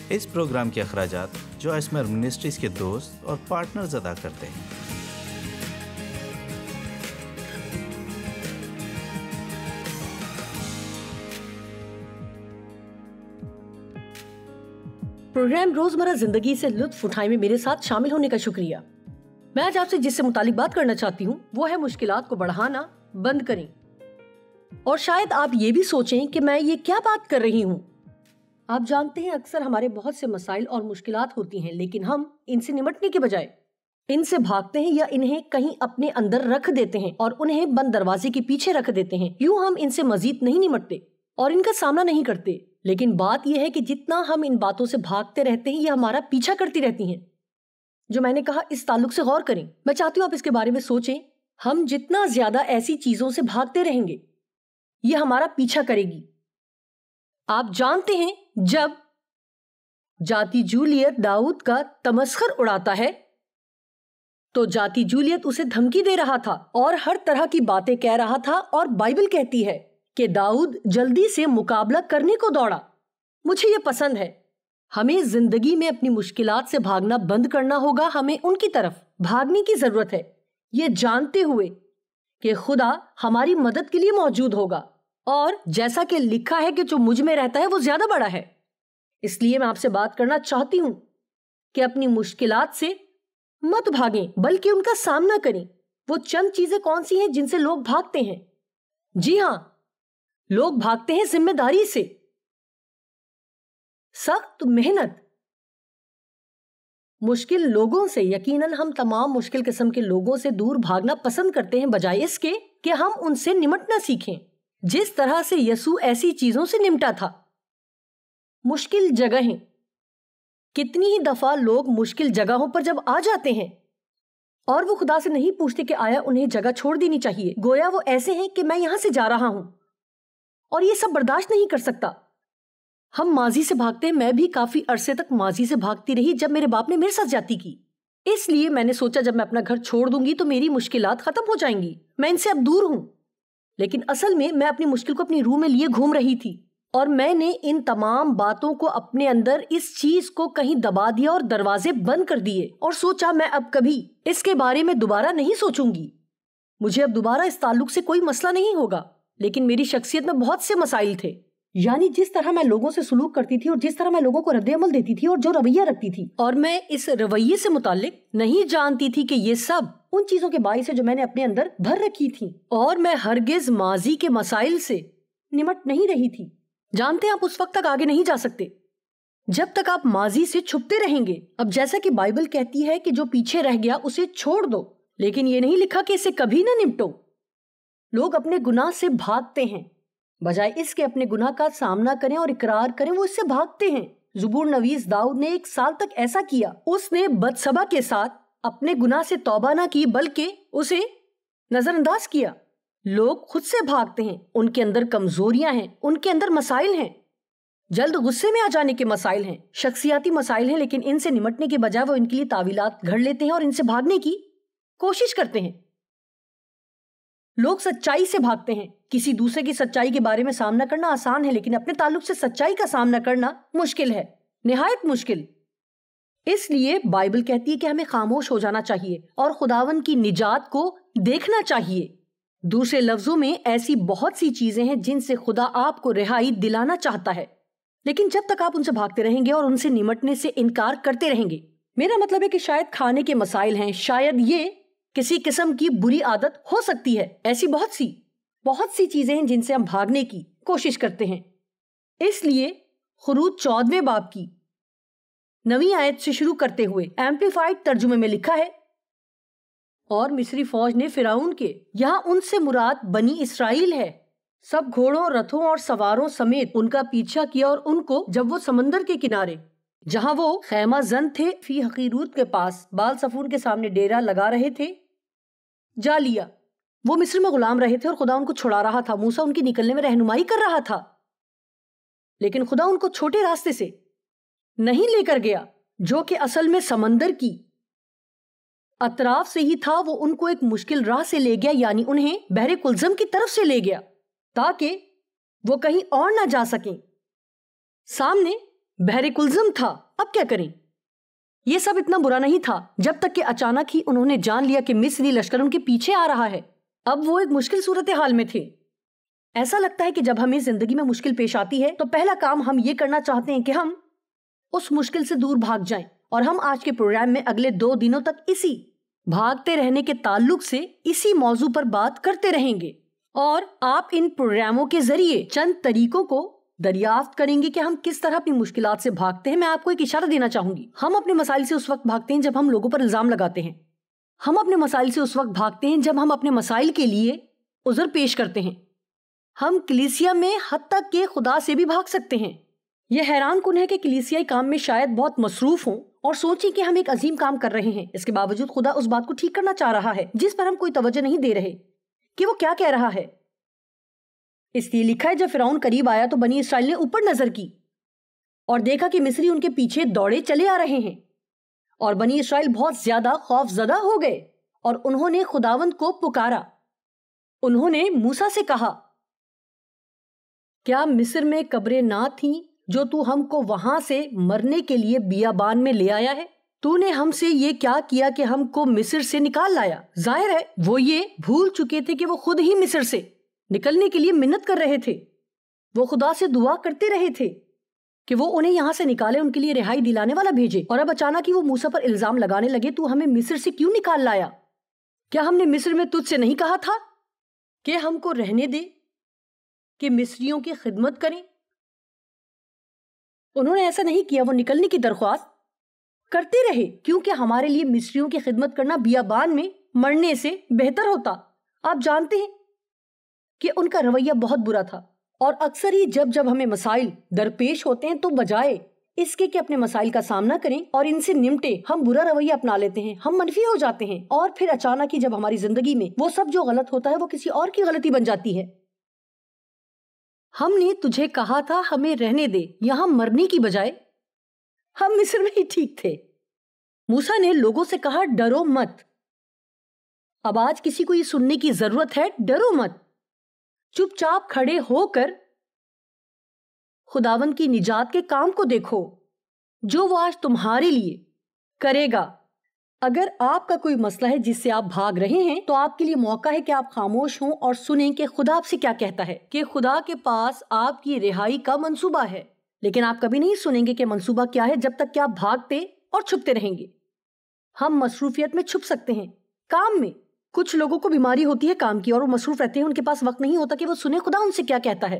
اس programme کے اخراجات جو اسمر منسٹریز کے دوست اور پارٹنرز ادا کرتے ہیں۔ پروگرام روزمرہ زندگی سے لطف اٹھائے میں میرے ساتھ شامل ہونے کا شکریہ۔ میں آج آپ سے جس سے متعلق بات کرنا چاہتی ہوں وہ ہے مشکلات کو بڑھانا بند کریں۔ اور شاید آپ یہ بھی سوچیں کہ میں یہ کیا بات کر رہی ہوں۔ آپ جانتے ہیں اکثر ہمارے بہت سے مسائل اور مشکلات ہوتی ہیں، لیکن ہم ان سے نمٹنے کے بجائے ان سے بھاگتے ہیں یا انہیں کہیں اپنے اندر رکھ دیتے ہیں اور انہیں بند دروازے کے پیچھے رکھ دیتے ہیں۔ یوں ہم ان سے مزید نہیں نمٹتے اور ان کا سامنا نہیں کرتے۔ لیکن بات یہ ہے کہ جتنا ہم ان باتوں سے بھاگتے رہتے ہیں یہ ہمارا پیچھا کرتی رہتی ہیں۔ جو میں نے کہا اس تعلق سے غور کریں۔ میں چاہتی ہوں آپ اس کے بارے میں سوچیں۔ ہم جتنا زیادہ ایسی چیزوں سے بھاگتے رہیں گے یہ ہمارا پیچھا کرے گی۔ آپ جانتے ہیں جب جاتی جولیت داؤد کا تمسخر اڑاتا ہے تو جاتی جولیت اسے دھمکی دے رہا تھا اور ہر طرح کی باتیں کہہ رہا تھا، اور بائبل کہتی ہے کہ داؤد جلدی سے مقابلہ کرنے کو دوڑا۔ مجھے یہ پسند ہے۔ ہمیں زندگی میں اپنی مشکلات سے بھاگنا بند کرنا ہوگا۔ ہمیں ان کی طرف بھاگنے کی ضرورت ہے، یہ جانتے ہوئے کہ خدا ہماری مدد کے لیے موجود ہوگا، اور جیسا کہ لکھا ہے کہ جو مجھ میں رہتا ہے وہ زیادہ بڑا ہے۔ اس لیے میں آپ سے بات کرنا چاہتی ہوں کہ اپنی مشکلات سے مت بھاگیں بلکہ ان کا سامنا کریں۔ وہ چند چیزیں کون سی ہیں جن سے لوگ بھاگتے ہیں؟ جی ہاں، لوگ بھاگتے ہیں ذمہ داری سے، سخت محنت، مشکل لوگوں سے۔ یقیناً ہم تمام مشکل قسم کے لوگوں سے دور بھاگنا پسند کرتے ہیں بجائے اس کے کہ ہم ان سے نمٹنا سیکھیں، جس طرح سے یسوع ایسی چیزوں سے نمٹا تھا۔ مشکل جگہیں۔ کتنی ہی دفعہ لوگ مشکل جگہوں پر جب آ جاتے ہیں اور وہ خدا سے نہیں پوچھتے کہ آیا انہیں جگہ چھوڑ دینی چاہیے، گویا وہ ایسے ہیں کہ میں یہاں سے جا رہا ہوں اور یہ سب برداشت نہیں کر سکتا۔ ہم ماضی سے بھاگتے ہیں۔ میں بھی کافی عرصے تک ماضی سے بھاگتی رہی جب میرے باپ نے میرے ساتھ جاتی کی۔ اس لیے میں نے سوچا جب میں اپنا گھر چھوڑ دوں گی تو میری مشکلات ختم ہو جائیں گی، میں ان سے اب دور ہوں۔ لیکن اصل میں اپنی مشکل کو اپنی روح میں لیے گھوم رہی تھی، اور میں نے ان تمام باتوں کو اپنے اندر اس چیز کو کہیں دبا دیا اور دروازے بند کر دیے، اور سوچا میں اب کبھی اس کے بارے میں دوبارہ نہیں سوچوں گی۔ مجھے اب دوبارہ اس تعلق سے کوئی مسئلہ نہیں ہوگا۔ لیکن میری شخصیت میں بہت سے مسائل تھے، یعنی جس طرح میں لوگوں سے سلوک کرتی تھی اور جس طرح میں لوگوں کو رد عمل دیتی تھی اور جو رویہ رکھتی تھی، اور میں اس رویے سے متعلق نہیں جانتی تھی کہ یہ سب ان چیزوں کے باعث ہے جو میں نے اپنے اندر بھر رکھی تھی، اور میں ہرگز ماضی کے مسائل سے نمٹ نہیں رہی تھی۔ جانتے ہیں آپ اس وقت تک آگے نہیں جا سکتے جب تک آپ ماضی سے چھپتے رہیں گے۔ اب جیسا کہ بائبل کہتی ہے کہ جو پیچھے رہ گیا اسے چھوڑ دو، لیکن یہ نہیں لکھا کہ اسے کبھی نہ نمٹو۔ لوگ اپنے گناہ سے بھاگتے ہیں بجائے اس کے اپنے گناہ کا سامنا کریں اور اقرار کریں، وہ اس سے بھاگتے ہیں۔ زبور نویس داؤد نے 1 سال تک ایسا کیا۔ اس نے بتسبا کے ساتھ اپنے گناہ سے توبہ نہ کی بلکہ اسے نظر انداز کیا۔ لوگ خود سے بھاگتے ہیں، ان کے اندر کمزوریاں ہیں، ان کے اندر مسائل ہیں، جلد غصے میں آ جانے کے مسائل ہیں، شخصیاتی مسائل ہیں، لیکن ان سے نمٹنے کے بجائے وہ ان کے لیے تعویلات گھڑ لیتے ہیں اور ان سے بھاگنے کی کوشش کرتے ہیں۔ لوگ سچائی سے بھاگتے ہیں۔ کسی دوسرے کی سچائی کے بارے میں سامنا کرنا آسان ہے، لیکن اپنے تعلق سے سچائی کا سامنا کرنا مشکل ہے، نہایت مشکل۔ اس لیے بائبل کہتی ہے کہ ہمیں خاموش ہو جانا چاہیے اور خداوند کی نجات کو دیکھنا چاہیے۔ دوسرے لفظوں میں ایسی بہت سی چیزیں ہیں جن سے خدا آپ کو رہائی دلانا چاہتا ہے، لیکن جب تک آپ ان سے بھاگتے رہیں گے اور ان سے نمٹنے سے انکار کرتے رہیں گے، میرا مطلب ہے کہ شاید کھانے کے مسائل ہیں، شاید یہ کسی قسم کی بری عادت ہو سکتی ہے، ایسی بہت سی چیزیں ہیں جن سے ہم بھاگنے کی کوشش کرتے ہیں۔ اس لیے خروج 14 باب کی 9 آیت سے شروع کرتے ہوئے ایمپلیفائڈ ترجمے میں لکھا ہے، اور مصری فوج نے فرعون کے، یہاں ان سے مراد بنی اسرائیل ہے، سب گھوڑوں، رتھوں اور سواروں سمیت ان کا پیچھا کیا، اور ان کو جب وہ سمندر کے کنارے جہاں وہ خیمہ زن تھے فی حقیروت کے پاس بال سفون کے سامنے ڈیرا لگا رہے تھے، جا لیا۔ وہ مصر میں غلام رہے تھے اور خدا ان کو چھڑا رہا تھا۔ موسیٰ ان کی نکلنے میں رہنمائی کر رہا تھا، لیکن خدا ان کو چھوٹے راستے سے نہیں لے کر گیا جو کہ اصل میں سمندر کی اطراف سے ہی تھا۔ وہ ان کو ایک مشکل راہ سے لے گیا، یعنی انہیں بحر کلزم کی طرف سے لے گیا تاکہ وہ کہیں اور نہ جا سکیں۔ سامنے بحر کلزم تھا. اب کیا کریں؟ یہ سب اتنا برا نہیں تھا جب تک کہ اچانک ہی انہوں نے جان لیا کہ مصری لشکر ان کے پیچھے آ رہا ہے. اب وہ ایک مشکل صورتحال میں تھے. ایسا لگتا ہے کہ جب ہمیں زندگی میں مشکل پیش آتی ہے تو پہلا کام ہم یہ کرنا چاہتے ہیں کہ ہم اس مشکل سے دور بھاگ جائیں. اور ہم آج کے پروگرام میں اگلے 2 دنوں تک اسی بھاگتے رہنے کے تعلق سے اسی موضوع پر بات کرتے رہیں گے. اور آپ ان پروگراموں کے ذریعے چند طریقوں کو دریافت کریں گے کہ ہم کس طرح اپنی مشکلات سے بھاگتے ہیں. میں آپ کو ایک اشارہ دینا چاہوں گی. ہم اپنے مسائل سے اس وقت بھاگتے ہیں جب ہم لوگوں پر الزام لگاتے ہیں. ہم اپنے مسائل سے اس وقت بھاگتے ہیں جب ہم اپنے مسائل کے لیے عذر پیش کرتے ہیں. ہم کلیسیا میں حد تک کہ خدا سے بھی بھاگ سکتے ہیں. یہ حیران کن ہے کہ کلیسیائی کام میں شاید بہت مصروف ہوں اور سوچیں کہ ہم ایک عظیم کام کر رہے ہیں. اس کے باوجود خدا اس بات کو ٹھیک کرنا چاہ رہا ہے جس پر ہم کوئی توجہ نہیں دے رہے کہ وہ کیا کہہ رہا ہے. اس لیے لکھا ہے جب فرعون قریب آیا تو بنی اسرائیل نے اوپر نظر کی اور دیکھا کہ مصری ان کے پیچھے دوڑے چلے آ رہے ہیں. اور بنی اسرائیل بہت زیادہ خوف زدہ ہو گئے اور انہوں نے خداوند کو پکارا. انہوں نے موسیٰ سے کہا کیا مصر میں قبریں نہ تھیں جو تو ہم کو وہاں سے مرنے کے لیے بیابان میں لے آیا ہے؟ تو نے ہم سے یہ کیا کیا کہ ہم کو مصر سے نکال لایا؟ ظاہر ہے وہ یہ بھول چکے تھے کہ وہ خود ہی مصر سے نکلنے کے لیے منت کر رہے تھے. وہ خدا سے دعا کرتے رہے تھے کہ وہ انہیں یہاں سے نکالے, ان کے لیے رہائی دلانے والا بھیجے. اور اب اچانک ہی وہ موسیٰ پر الزام لگانے لگے تو ہمیں مصر سے کیوں نکال لایا؟ کیا ہم نے مصر میں تجھ سے نہیں کہا تھا کہ ہم کو رہنے دے کہ مصریوں کی خدمت کریں؟ انہوں نے ایسا نہیں کیا. وہ نکلنے کی درخواست کرتے رہے کیونکہ ہمارے لیے مصریوں کی خدمت کرنا بیابان میں مرنے سے بہتر ہوتا. آپ جانتے ہیں کہ ان کا رویہ بہت برا تھا. اور اکثر ہی جب ہمیں مسائل درپیش ہوتے ہیں تو بجائے اس کے کہ اپنے مسائل کا سامنا کریں اور ان سے نمٹے, ہم برا رویہ اپنا لیتے ہیں, ہم منفی ہو جاتے ہیں. اور پھر اچانک ہی جب ہماری زندگی میں وہ سب جو غلط ہوتا ہے وہ کسی اور کی غلطی بن جاتی ہے. ہم نے تجھے کہا تھا ہمیں رہنے دے, یہاں مرنے کی بجائے ہم مصر میں ہی ٹھیک تھے. موسیٰ نے لوگوں سے کہا ڈرو مت. اب آج کسی کو یہ سننے کی ضرورت ہے, ڈرو مت. چپ چاپ کھڑے ہو کر خداوند کی نجات کے کام کو دیکھو جو وہ آج تمہارے لیے کرے گا. اگر آپ کا کوئی مسئلہ ہے جس سے آپ بھاگ رہے ہیں تو آپ کے لیے موقع ہے کہ آپ خاموش ہوں اور سنیں کہ خدا آپ سے کیا کہتا ہے. کہ خدا کے پاس آپ کی رہائی کا منصوبہ ہے, لیکن آپ کبھی نہیں سنیں گے کہ منصوبہ کیا ہے جب تک کہ آپ بھاگتے اور چھپتے رہیں گے. ہم مصروفیت میں چھپ سکتے ہیں, کام میں. کچھ لوگوں کو بیماری ہوتی ہے کام کی اور وہ مصروف رہتے ہیں, ان کے پاس وقت نہیں ہوتا کہ وہ سنیں خدا ان سے کیا کہتا ہے.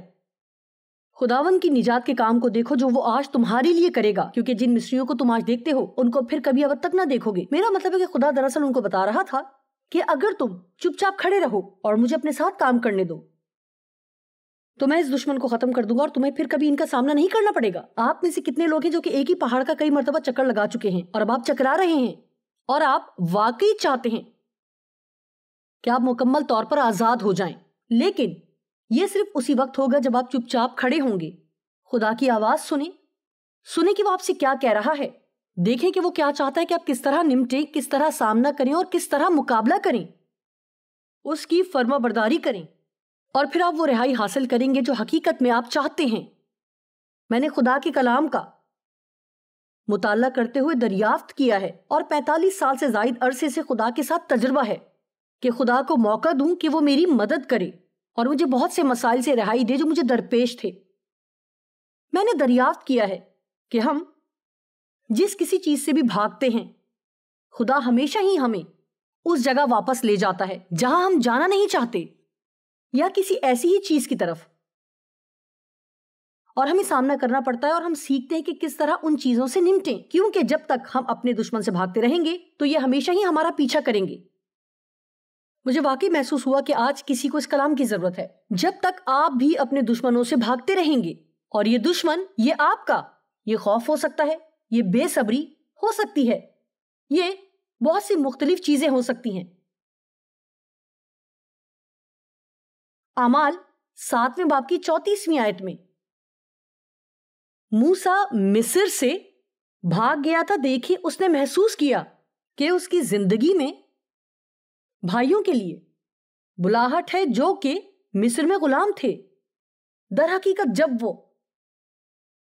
خداوند کی نجات کے کام کو دیکھو جو وہ آج تمہارے لیے کرے گا, کیونکہ جن مصریوں کو تم آج دیکھتے ہو ان کو پھر کبھی اب تک نہ دیکھو گے. میرا مطلب ہے کہ خدا دراصل ان کو بتا رہا تھا کہ اگر تم چپ چاپ کھڑے رہو اور مجھے اپنے ساتھ کام کرنے دو تو میں اس دشمن کو ختم کر دوں گا اور تمہیں پھر کبھی ان کا سامنا نہیں کرنا پڑے گا. آپ میں سے کتنے لوگ ہیں جو کہ ایک ہی پہاڑ کا کئی مرتبہ چکر لگا چکے ہیں اور اب آپ چکرا رہے ہیں اور آپ واقعی چاہتے ہیں کہ آپ مکمل طور پر آزاد ہو جائیں, لیکن یہ صرف اسی وقت ہوگا جب آپ چپ چاپ کھڑے ہوں گے. خدا کی آواز سنیں کہ وہ آپ سے کیا کہہ رہا ہے. دیکھیں کہ وہ کیا چاہتا ہے کہ آپ کس طرح نمٹیں, کس طرح سامنا کریں اور کس طرح مقابلہ کریں, اس کی فرما برداری کریں, اور پھر آپ وہ رہائی حاصل کریں گے جو حقیقت میں آپ چاہتے ہیں. میں نے خدا کے کلام کا مطالعہ کرتے ہوئے دریافت کیا ہے اور 45 سال سے زائد عرصے سے خدا کے ساتھ تجربہ ہے کہ خدا کو موقع دوں کہ وہ میری مدد کرے اور مجھے بہت سے مسائل سے رہائی دے جو مجھے درپیش تھے. میں نے دریافت کیا ہے کہ ہم جس کسی چیز سے بھی بھاگتے ہیں خدا ہمیشہ ہی ہمیں اس جگہ واپس لے جاتا ہے جہاں ہم جانا نہیں چاہتے, یا کسی ایسی ہی چیز کی طرف, اور ہمیں سامنا کرنا پڑتا ہے اور ہم سیکھتے ہیں کہ کس طرح ان چیزوں سے نمٹیں, کیونکہ جب تک ہم اپنے دشمن سے بھاگتے رہیں گے تو یہ ہمیشہ ہی ہمارا پیچھا کریں گے. مجھے واقعی محسوس ہوا کہ آج کسی کو اس کلام کی ضرورت ہے. جب تک آپ بھی اپنے دشمنوں سے بھاگتے رہیں گے, اور یہ دشمن یہ آپ کا یہ خوف ہو سکتا ہے, یہ بے صبری ہو سکتی ہے, یہ بہت سی مختلف چیزیں ہو سکتی ہیں. اعمال 7ویں باب کی 34ویں آیت میں موسیٰ مصر سے بھاگ گیا تھا. دیکھیں اس نے محسوس کیا کہ اس کی زندگی میں بھائیوں کے لیے بلاہٹ ہے جو کہ مصر میں غلام تھے. در حقیقت جب وہ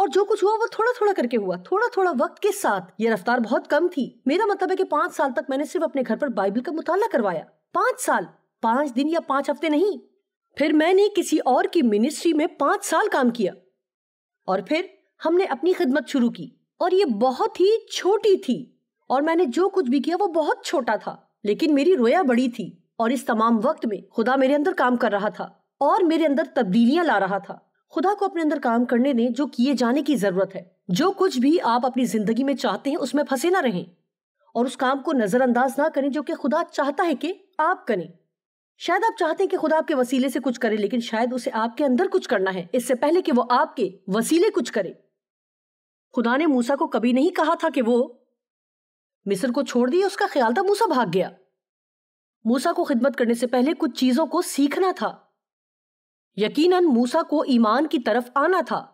اور جو کچھ ہوا وہ تھوڑا تھوڑا کر کے ہوا، تھوڑا تھوڑا وقت کے ساتھ۔ یہ رفتار بہت کم تھی۔ میرا مطلب ہے کہ 5 سال تک میں نے صرف اپنے گھر پر بائبل کا مطالعہ کروایا۔ 5 سال، 5 دن یا 5 ہفتے نہیں۔ پھر میں نے کسی اور کی منسٹری میں 5 سال کام کیا، اور پھر ہم نے اپنی خدمت شروع کی، اور یہ بہت ہی چھوٹی تھی، اور میں نے جو کچھ بھی کیا وہ بہت چھوٹا تھا، لیکن میری رویا بڑی تھی۔ اور اس تمام وقت میں خدا میرے اندر کام کر رہا تھا اور میرے اندر تبدیلیاں لا رہا تھا۔ خدا کو اپنے اندر کام کرنے دیں جو کیے جانے کی ضرورت ہے۔ جو کچھ بھی آپ اپنی زندگی میں چاہتے ہیں اس میں پھنسے نہ رہیں، اور اس کام کو نظر انداز نہ کریں جو کہ خدا چاہتا ہے کہ آپ کریں۔ شاید آپ چاہتے ہیں کہ خدا آپ کے وسیلے سے کچھ کرے، لیکن شاید اسے آپ کے اندر کچھ کرنا ہے اس سے پہلے کہ وہ آپ کے وسیلے کچھ کرے۔ خدا نے موسیٰ کو کبھی نہیں کہا تھا کہ وہ مصر کو چھوڑ دیا۔ اس کا خیال تھا موسیٰ بھاگ گیا۔ موسیٰ کو خدمت کرنے سے پہلے کچھ چیزوں کو سیکھنا تھا۔ یقیناً موسیٰ کو ایمان کی طرف آنا تھا،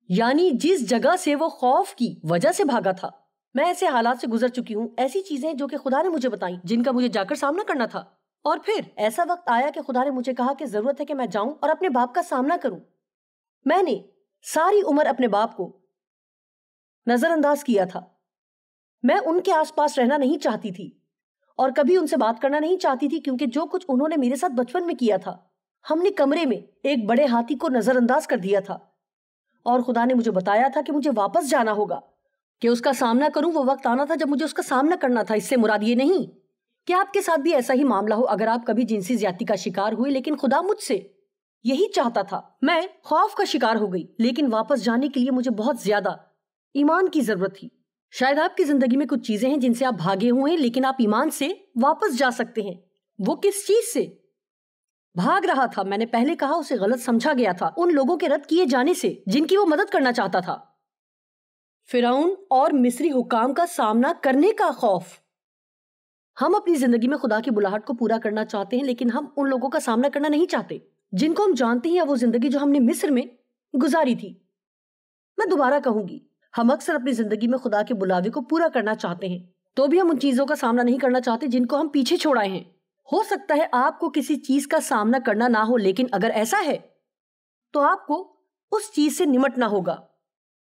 یعنی جس جگہ سے وہ خوف کی وجہ سے بھاگا تھا۔ میں ایسے حالات سے گزر چکی ہوں، ایسی چیزیں جو کہ خدا نے مجھے بتائیں جن کا مجھے جا کر سامنا کرنا تھا، اور پھر ایسا وقت آیا کہ خدا نے مجھے کہا کہ ضرورت ہے کہ میں جاؤں اور اپنے باپ کا سامنا کروں۔ میں نے ساری عمر اپنے باپ کو نظر انداز کیا تھا۔ میں ان کے آس پاس رہنا نہیں چاہتی تھی اور کبھی ان سے بات کرنا نہیں چاہتی تھی، کیونکہ جو کچھ انہوں نے میرے ساتھ بچپن میں کیا تھا، ہم نے کمرے میں ایک بڑے ہاتھی کو نظر انداز کر دیا تھا، اور خدا نے مجھے بتایا تھا کہ مجھے واپس جانا ہوگا، کہ اس کا سامنا کروں۔ وہ وقت آنا تھا جب مجھے اس کا سامنا کرنا تھا۔ اس سے مراد یہ نہیں کہ آپ کے ساتھ بھی ایسا ہی معاملہ ہو اگر آپ کبھی جنسی زیادتی کا شکار ہوئے، لیکن خدا مجھ سے یہی چاہتا تھا۔ میں خوف کا شکار ہو گئی، لیکن واپس جانے کے لیے مجھے بہت زیادہ ایمان کی ضرورت تھی۔ شاید آپ کی زندگی میں کچھ چیزیں ہیں جن سے آپ بھاگے ہوئے ہیں، لیکن آپ ایمان سے واپس جا سکتے ہیں۔ وہ کس چیز سے بھاگ رہا تھا؟ میں نے پہلے کہا اسے غلط سمجھا گیا تھا، ان لوگوں کے رد کیے جانے سے جن کی وہ مدد کرنا چاہتا تھا۔ فرعون اور مصری حکام کا سامنا کرنے کا خوف۔ ہم اپنی زندگی میں خدا کی بلاہٹ کو پورا کرنا چاہتے ہیں، لیکن ہم ان لوگوں کا سامنا کرنا نہیں چاہتے جن کو ہم جانتے ہیں، یا وہ زندگی جو ہم نے مصر میں گزاری تھی۔ میں دوبارہ کہوں گی، ہم اکثر اپنی زندگی میں خدا کے بلاوے کو پورا کرنا چاہتے ہیں، تو بھی ہم ان چیزوں کا سامنا نہیں کرنا چاہتے جن کو ہم پیچھے چھوڑائے ہیں۔ ہو سکتا ہے آپ کو کسی چیز کا سامنا کرنا نہ ہو، لیکن اگر ایسا ہے تو آپ کو اس چیز سے نمٹنا ہوگا۔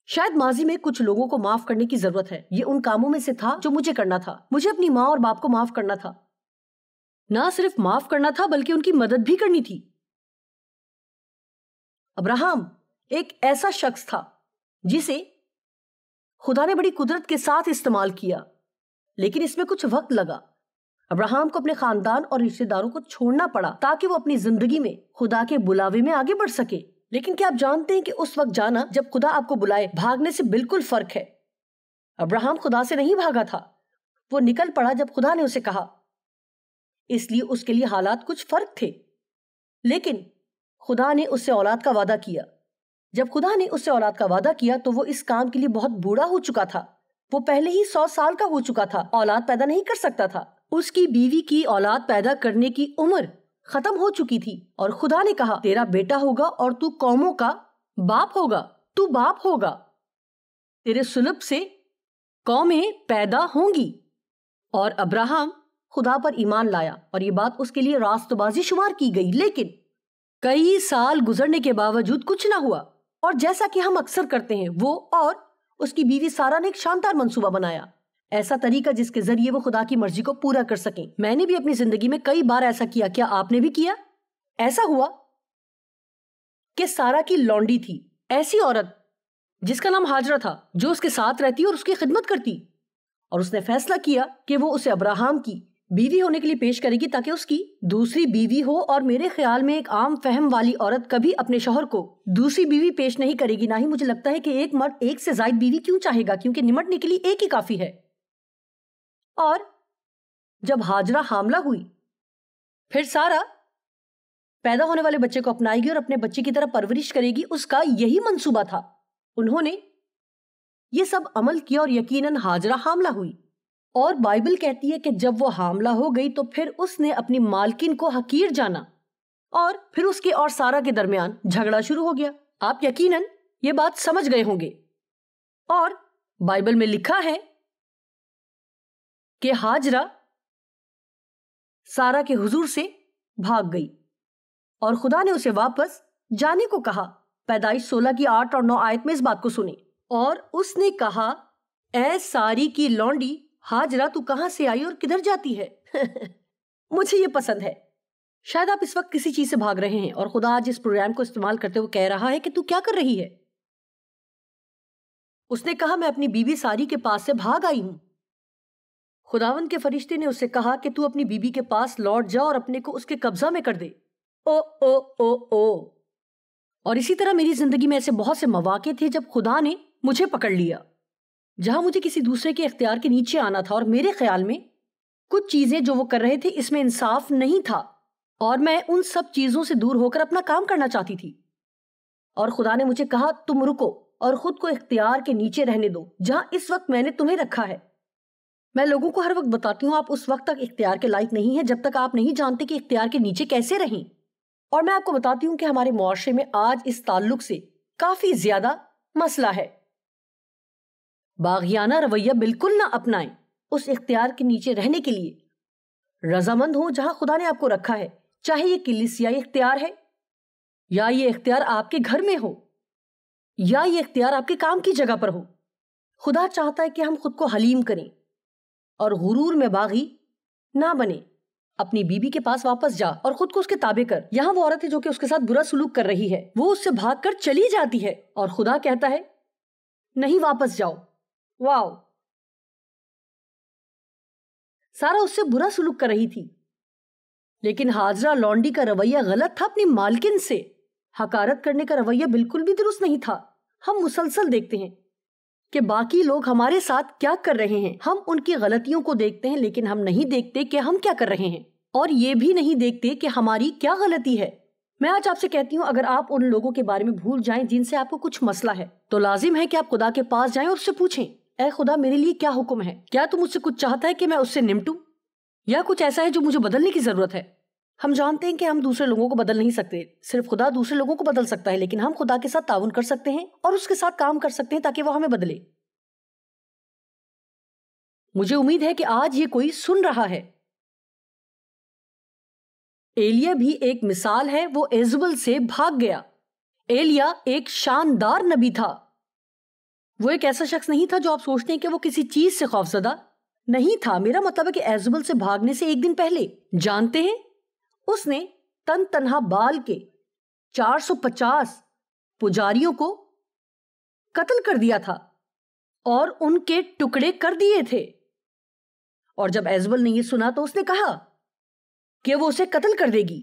شاید ماضی میں کچھ لوگوں کو معاف کرنے کی ضرورت ہے۔ یہ ان کاموں میں سے تھا جو مجھے کرنا تھا۔ مجھے اپنی ماں اور باپ کو معاف کرنا تھا، نہ صرف معاف کرنا تھا بلکہ ان کی مدد بھی کرنی تھی۔ ابراہم ایک ایسا شخص تھا جسے خدا نے بڑی قدرت کے ساتھ استعمال کیا، لیکن اس میں کچھ وقت لگا۔ ابراہم کو اپنے خاندان اور رشتہ داروں کو چھوڑنا پڑا تاکہ وہ اپنی زندگی میں خدا کے بلاوے میں آگے بڑھ سکے۔ لیکن کیا آپ جانتے ہیں کہ اس وقت جانا جب خدا آپ کو بلائے بھاگنے سے بالکل فرق ہے۔ ابراہم خدا سے نہیں بھاگا تھا، وہ نکل پڑا جب خدا نے اسے کہا، اس لیے اس کے لیے حالات کچھ فرق تھے، لیکن خدا نے اس سے اولاد کا وعدہ کیا۔ جب خدا نے اس سے اولاد کا وعدہ کیا تو وہ اس کام کے لیے بہت بوڑھا ہو چکا تھا۔ وہ پہلے ہی 100 سال کا ہو چکا تھا، اولاد پیدا نہیں کر سکتا تھا۔ اس کی بیوی کی اولاد پیدا کرنے کی عمر ختم ہو چکی تھی، اور خدا نے کہا، تیرا بیٹا ہوگا اور تو قوموں کا باپ ہوگا، تو باپ ہوگا، تیرے سلب سے قومیں پیدا ہوں گی۔ اور ابراہم خدا پر ایمان لایا، اور یہ بات اس کے لیے راست بازی شمار کی گئی۔ لیکن کئی سال گزرنے کے باوجود کچھ نہ ہوا، اور جیسا کہ ہم اکثر کرتے ہیں، وہ اور اس کی بیوی سارہ نے ایک شاندار منصوبہ بنایا، ایسا طریقہ جس کے ذریعے وہ خدا کی مرضی کو پورا کر سکیں۔ میں نے بھی اپنی زندگی میں کئی بار ایسا کیا۔ کیا آپ نے بھی کیا؟ ایسا ہوا کہ سارہ کی لونڈی تھی، ایسی عورت جس کا نام ہاجرہ تھا، جو اس کے ساتھ رہتی اور اس کی خدمت کرتی، اور اس نے فیصلہ کیا کہ وہ اسے ابراہم کی بیوی ہونے کے لیے پیش کرے گی تاکہ اس کی دوسری بیوی ہو۔ اور میرے خیال میں ایک عام فہم والی عورت کبھی اپنے شوہر کو دوسری بیوی پیش نہیں کرے گی، نہ ہی مجھے لگتا ہے کہ ایک مرد ایک سے زائد بیوی کیوں چاہے گا، کیونکہ نمٹنے کے لیے ایک ہی کافی ہے۔ اور جب ہاجرہ حاملہ ہوئی، پھر سارہ پیدا ہونے والے بچے کو اپنائے گی اور اپنے بچے کی طرح پرورش کرے گی۔ اس کا یہی منصوبہ تھا۔ انہوں نے یہ سب عمل کیا اور یقیناً ہاجرہ حاملہ ہوئی، اور بائبل کہتی ہے کہ جب وہ حاملہ ہو گئی تو پھر اس نے اپنی مالکن کو حقیر جانا، اور پھر اس کے اور سارہ کے درمیان جھگڑا شروع ہو گیا۔ آپ یقیناً یہ بات سمجھ گئے ہوں گے، اور بائبل میں لکھا ہے کہ ہاجرہ سارہ کے حضور سے بھاگ گئی، اور خدا نے اسے واپس جانے کو کہا۔ پیدائش 16 کی 8 اور 9 آیت میں اس بات کو سنیں۔ اور اس نے کہا اے ساری کی لونڈی ہاجرہ تو کہاں سے آئی اور کدھر جاتی ہے؟ مجھے یہ پسند ہے. شاید آپ اس وقت کسی چیز سے بھاگ رہے ہیں اور خدا آج اس پروگرام کو استعمال کرتے ہوئے کہہ رہا ہے کہ تو کیا کر رہی ہے؟ اس نے کہا میں اپنی بیوی ساری کے پاس سے بھاگ آئی ہوں. خداوند کے فرشتے نے اس سے کہا کہ تو اپنی بیوی کے پاس لوٹ جا اور اپنے کو اس کے قبضہ میں کر دے. او او او او. اور اسی طرح میری زندگی میں ایسے بہت سے مواقع تھے جب خدا نے مجھے پکڑ لیا جہاں مجھے کسی دوسرے کے اختیار کے نیچے آنا تھا، اور میرے خیال میں کچھ چیزیں جو وہ کر رہے تھے اس میں انصاف نہیں تھا، اور میں ان سب چیزوں سے دور ہو کر اپنا کام کرنا چاہتی تھی. اور خدا نے مجھے کہا تم رکو اور خود کو اختیار کے نیچے رہنے دو جہاں اس وقت میں نے تمہیں رکھا ہے. میں لوگوں کو ہر وقت بتاتی ہوں آپ اس وقت تک اختیار کے لائق نہیں ہیں جب تک آپ نہیں جانتے کہ اختیار کے نیچے کیسے رہیں. اور میں آپ کو بتاتی ہوں کہ ہمارے معاشرے میں آج اس تعلق سے کافی زیادہ مسئلہ ہے. باغیانہ رویہ بالکل نہ اپنائیں. اس اختیار کے نیچے رہنے کے لیے رضامند ہوں جہاں خدا نے آپ کو رکھا ہے، چاہے یہ کلیسیائی اختیار ہے یا یہ اختیار آپ کے گھر میں ہو یا یہ اختیار آپ کے کام کی جگہ پر ہو. خدا چاہتا ہے کہ ہم خود کو حلیم کریں اور غرور میں باغی نہ بنے. اپنی بیوی کے پاس واپس جا اور خود کو اس کے تابع کر. یہاں وہ عورت ہے جو کہ اس کے ساتھ برا سلوک کر رہی ہے، وہ اس سے بھاگ کر چلی جاتی ہے اور خدا کہتا ہے نہیں واپس جاؤ. واو. سارا اس سے برا سلوک کر رہی تھی، لیکن ہاجرہ لونڈی کا رویہ غلط تھا اپنی مالکن سے. حقارت کرنے کا رویہ بالکل بھی درست نہیں تھا. ہم مسلسل دیکھتے ہیں کہ باقی لوگ ہمارے ساتھ کیا کر رہے ہیں. ہم ان کی غلطیوں کو دیکھتے ہیں لیکن ہم نہیں دیکھتے کہ ہم کیا کر رہے ہیں، اور یہ بھی نہیں دیکھتے کہ ہماری کیا غلطی ہے. میں آج آپ سے کہتی ہوں اگر آپ ان لوگوں کے بارے میں بھول جائیں جن سے آپ کو کچھ مسئلہ ہے تو لازم ہے کہ آپ خدا کے پاس جائیں اور اس سے پوچھیں اے خدا میرے لیے کیا حکم ہے؟ کیا تم مجھ سے کچھ چاہتا ہے کہ میں اس سے نمٹوں، یا کچھ ایسا ہے جو مجھے بدلنے کی ضرورت ہے؟ ہم جانتے ہیں کہ ہم دوسرے لوگوں کو بدل نہیں سکتے، صرف خدا دوسرے لوگوں کو بدل سکتا ہے، لیکن ہم خدا کے ساتھ تعاون کر سکتے ہیں اور اس کے ساتھ کام کر سکتے ہیں تاکہ وہ ہمیں بدلے. مجھے امید ہے کہ آج یہ کوئی سن رہا ہے. ایلیا بھی ایک مثال ہے. وہ ایزبل سے بھاگ گیا. ایلیا ایک شاندار نبی تھا. وہ ایک ایسا شخص نہیں تھا جو آپ سوچتے ہیں کہ وہ کسی چیز سے خوفزدہ نہیں تھا. میرا مطلب ہے کہ ایزبل سے بھاگنے سے ایک دن پہلے جانتے ہیں اس نے تن تنہا بال کے 450 پجاریوں کو قتل کر دیا تھا اور ان کے ٹکڑے کر دیے تھے. اور جب ایزبل نے یہ سنا تو اس نے کہا کہ وہ اسے قتل کر دے گی.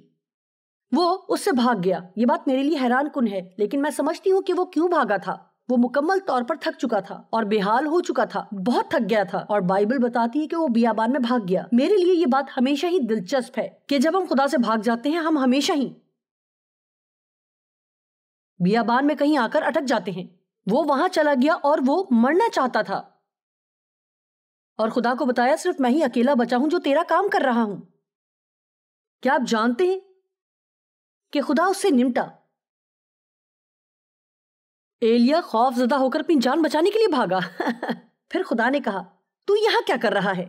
وہ اس سے بھاگ گیا. یہ بات میرے لیے حیران کن ہے، لیکن میں سمجھتی ہوں کہ وہ کیوں بھاگا تھا. وہ مکمل طور پر تھک چکا تھا اور بے حال ہو چکا تھا، بہت تھک گیا تھا، اور بائبل بتاتی ہے کہ وہ بیابان میں بھاگ گیا. میرے لیے یہ بات ہمیشہ ہی دلچسپ ہے کہ جب ہم خدا سے بھاگ جاتے ہیں ہم ہمیشہ ہی بیابان میں کہیں آ کر اٹک جاتے ہیں. وہ وہاں چلا گیا اور وہ مرنا چاہتا تھا، اور خدا کو بتایا صرف میں ہی اکیلا بچا ہوں جو تیرا کام کر رہا ہوں. کیا آپ جانتے ہیں کہ خدا اس سے نمٹا؟ ایلیا خوف زدہ ہو کر اپنی جان بچانے کے لیے بھاگا. پھر خدا نے کہا تو یہاں کیا کر رہا ہے؟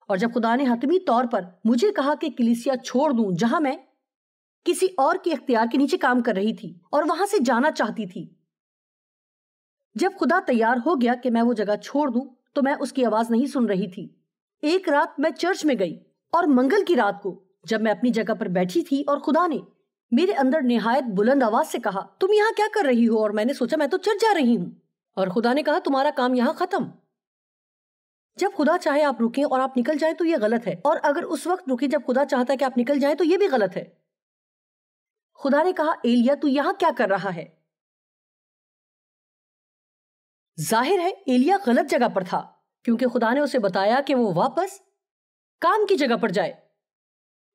اور جب خدا نے حتمی طور پر مجھے کہا کہ کلیسیا چھوڑ دوں جہاں میں کسی اور کے اختیار کے نیچے کام کر رہی تھی اور وہاں سے جانا چاہتی تھی، جب خدا تیار ہو گیا کہ میں وہ جگہ چھوڑ دوں تو میں اس کی آواز نہیں سن رہی تھی. ایک رات میں چرچ میں گئی اور منگل کی رات کو جب میں اپنی جگہ پر بیٹھی تھی اور خدا نے میرے اندر نہایت بلند آواز سے کہا تم یہاں کیا کر رہی ہو؟ اور میں نے سوچا میں تو چرچ جا رہی ہوں. اور خدا نے کہا تمہارا کام یہاں ختم. جب خدا چاہے آپ رکیں اور آپ نکل جائیں تو یہ غلط ہے، اور اگر اس وقت رکیں جب خدا چاہتا ہے کہ آپ نکل جائیں تو یہ بھی غلط ہے. خدا نے کہا ایلیا تو یہاں کیا کر رہا ہے؟ ظاہر ہے ایلیا غلط جگہ پر تھا کیونکہ خدا نے اسے بتایا کہ وہ واپس کام کی جگہ پر جائے.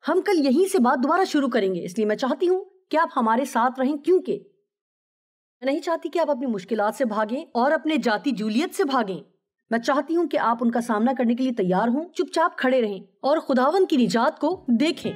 ہم کل یہیں سے بات دوبارہ شروع کریں گے، اس لیے میں چاہتی ہوں کہ آپ ہمارے ساتھ رہیں، کیونکہ میں نہیں چاہتی کہ آپ اپنی مشکلات سے بھاگیں اور اپنے جاتی جولیت سے بھاگیں. میں چاہتی ہوں کہ آپ ان کا سامنا کرنے کے لیے تیار ہوں، چپ چاپ کھڑے رہیں اور خداوند کی نجات کو دیکھیں.